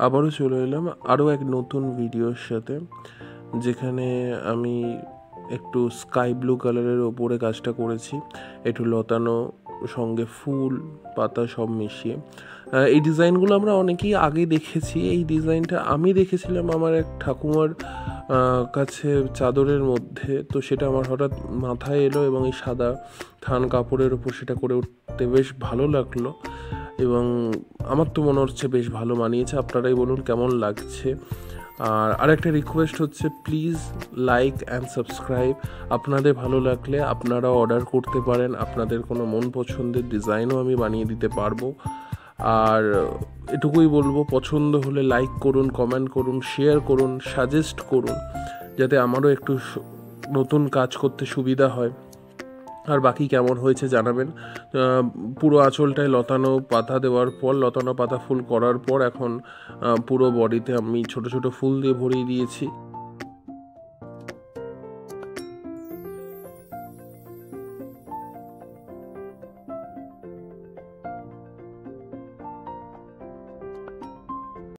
আবারও চলে এলাম আরও এক নতুন ভিডিওর সাথে, যেখানে আমি একটু স্কাই ব্লু কালারের ওপরে কাজটা করেছি, একটু লতানো, সঙ্গে ফুল পাতা সব মিশিয়ে। এই ডিজাইনগুলো আমরা অনেকেই আগে দেখেছি। এই ডিজাইনটা আমি দেখেছিলাম আমার এক ঠাকুমার কাছে চাদরের মধ্যে, তো সেটা আমার হঠাৎ মাথায় এলো এবং এই সাদা থান কাপড়ের ওপর সেটা করে উঠতে বেশ ভালো লাগলো এবং আমার তো মনে হচ্ছে বেশ ভালো মানিয়েছে। আপনারাই বলুন কেমন লাগছে। আর আরেকটা রিকোয়েস্ট হচ্ছে, প্লিজ লাইক অ্যান্ড সাবস্ক্রাইব। আপনাদের ভালো লাগলে আপনারা অর্ডার করতে পারেন, আপনাদের কোনো মন পছন্দের ডিজাইনও আমি বানিয়ে দিতে পারবো। আর এটুকুই বলবো, পছন্দ হলে লাইক করুন, কমেন্ট করুন, শেয়ার করুন, সাজেস্ট করুন, যাতে আমারও একটু নতুন কাজ করতে সুবিধা হয়। আর বাকি কেমন হয়েছে জানাবেন। পুরো আঁচলটায় লতানো পাতা দেওয়ার পর, লতানো পাতা ফুল করার পর এখন পুরো বডিতে আমি ছোট ছোট ফুল দিয়ে ভরিয়ে দিয়েছি।